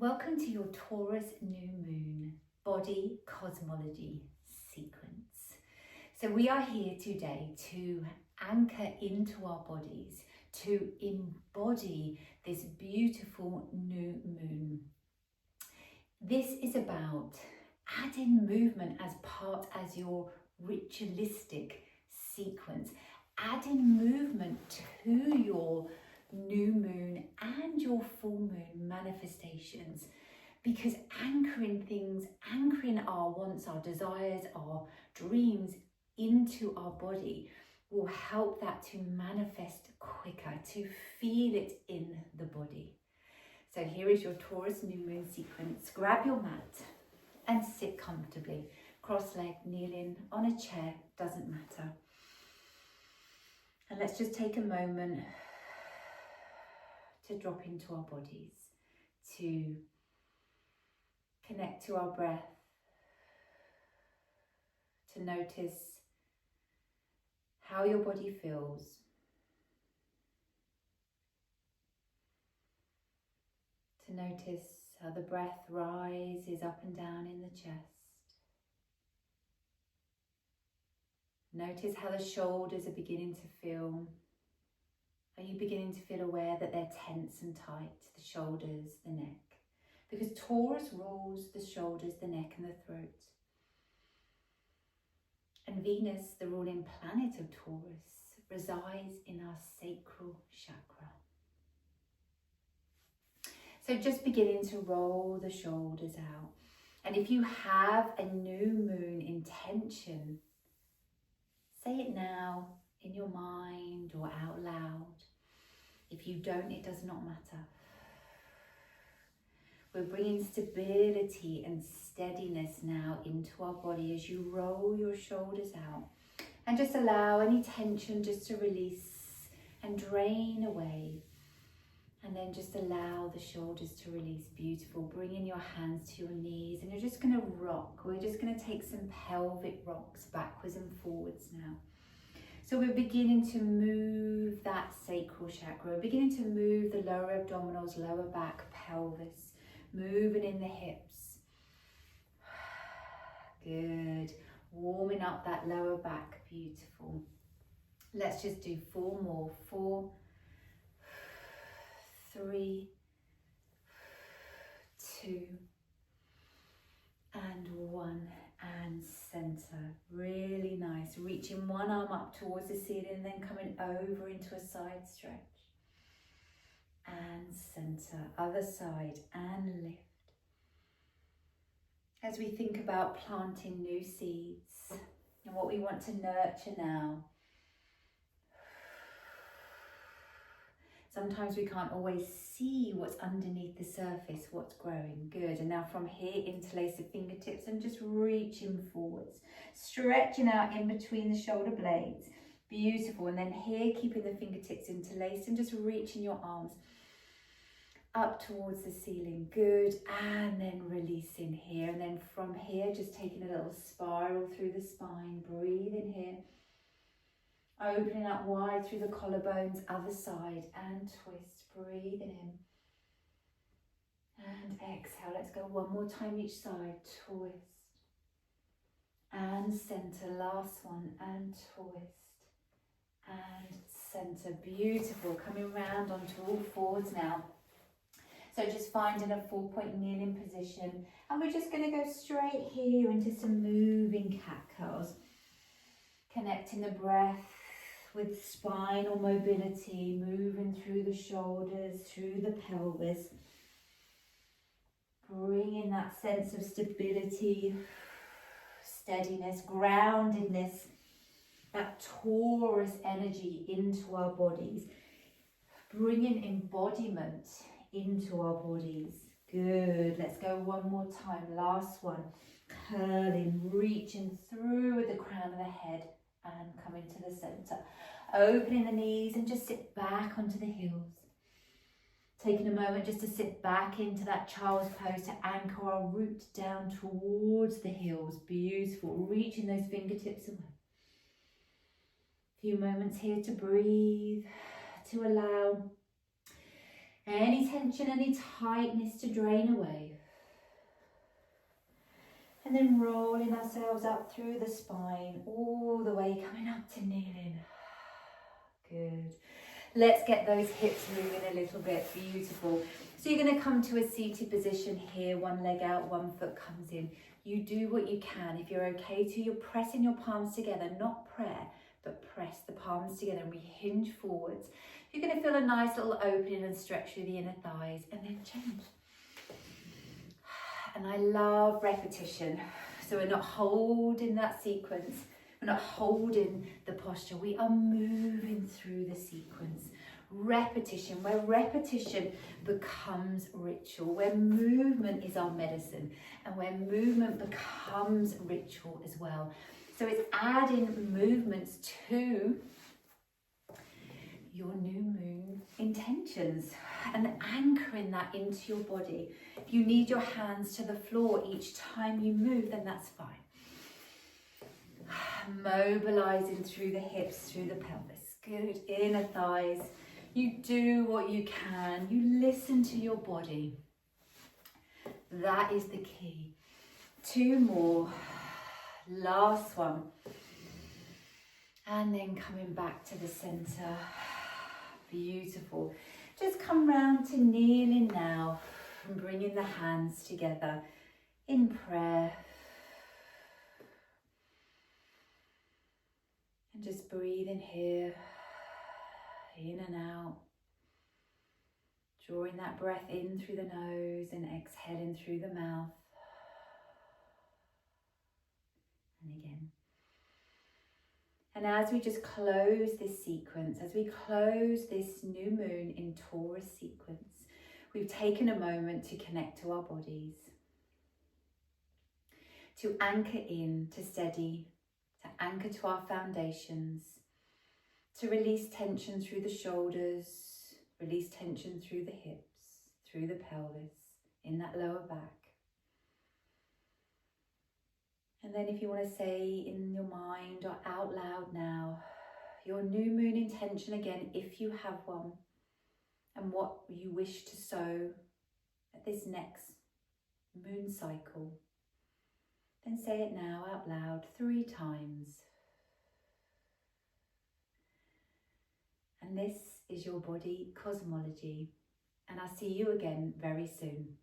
Welcome to your Taurus New Moon Body Cosmology Sequence. So we are here today to anchor into our bodies, to embody this beautiful new moon. This is about adding movement as your ritualistic sequence, adding movement to your new moon and your full moon manifestations, because anchoring our wants, our desires, our dreams into our body will help that to manifest quicker, to feel it in the body. So here is your Taurus new moon sequence. Grab your mat and sit comfortably, cross-legged, kneeling, on a chair, doesn't matter. And let's just take a moment to drop into our bodies, to connect to our breath, to notice how your body feels, to notice how the breath rises up and down in the chest. Notice how the shoulders are beginning to feel. Are you beginning to feel aware that they're tense and tight, the shoulders, the neck? Because Taurus rules the shoulders, the neck and the throat. And Venus, the ruling planet of Taurus, resides in our sacral chakra. So just beginning to roll the shoulders out. And if you have a new moon intention, say it now in your mind or out loud. If you don't, it does not matter. We're bringing stability and steadiness now into our body as you roll your shoulders out, and just allow any tension just to release and drain away. And then just allow the shoulders to release. Beautiful. Bringing your hands to your knees, and you're just going to rock. We're just going to take some pelvic rocks backwards and forwards now. So we're beginning to move that sacral chakra. We're beginning to move the lower abdominals, lower back, pelvis, moving in the hips. Good. Warming up that lower back. Beautiful. Let's just do 4 more. 4, 3, 2, and 1. And center. Really nice. Reaching one arm up towards the ceiling and then coming over into a side stretch. And center. Other side. And lift. As we think about planting new seeds and what we want to nurture now. Sometimes we can't always see what's underneath the surface, what's growing. Good. And now from here, interlace the fingertips and just reaching forwards. Stretching out in between the shoulder blades. Beautiful. And then here, keeping the fingertips interlaced and just reaching your arms up towards the ceiling. Good. And then releasing here. And then from here, just taking a little spiral through the spine. Breathe in here. Opening up wide through the collarbones, other side, and twist. Breathing in. And exhale. Let's go one more time each side. Twist. And center. Last one. And twist. And center. Beautiful. Coming round onto all fours now. So just finding a 4-point kneeling position. And we're just going to go straight here into some moving cat cows. Connecting the breath with spinal mobility, moving through the shoulders, through the pelvis. Bringing that sense of stability, steadiness, groundedness, that Taurus energy into our bodies. Bringing embodiment into our bodies. Good. Let's go one more time. Last one. Curling, reaching through with the crown of the head. And coming to the center. Opening the knees and just sit back onto the heels. Taking a moment just to sit back into that child's pose to anchor our root down towards the heels. Beautiful. Reaching those fingertips away. A few moments here to breathe, to allow Any tension, any tightness to drain away. And then rolling ourselves up through the spine, all the way coming up to kneeling. Good. Let's get those hips moving a little bit. Beautiful. So you're going to come to a seated position here, one leg out, one foot comes in. You do what you can. If you're okay to, you're pressing your palms together, not prayer, but press the palms together and we hinge forwards. You're going to feel a nice little opening and stretch through the inner thighs and then change. And I love repetition. So we're not holding that sequence. We're not holding the posture. We are moving through the sequence. Repetition, where repetition becomes ritual, where movement is our medicine, and where movement becomes ritual as well. So it's adding movements to your new moon intentions and anchoring that into your body. If you need your hands to the floor each time you move, then that's fine. Mobilizing through the hips, through the pelvis. Good. Inner thighs. You do what you can. You listen to your body. That is the key. 2 more. Last one. And then coming back to the center. Beautiful. Just come round to kneeling now and bringing the hands together in prayer. And just breathing here, in and out. Drawing that breath in through the nose and exhaling through the mouth. And again. And as we just close this sequence, as we close this new moon in Taurus sequence, we've taken a moment to connect to our bodies, to anchor in, to steady, to anchor to our foundations, to release tension through the shoulders, release tension through the hips, through the pelvis, in that lower back. And then if you want to say in your mind or out loud now, your new moon intention again, if you have one, and what you wish to sow at this next moon cycle, then say it now out loud 3 times. And this is your Body Cosmology, and I'll see you again very soon.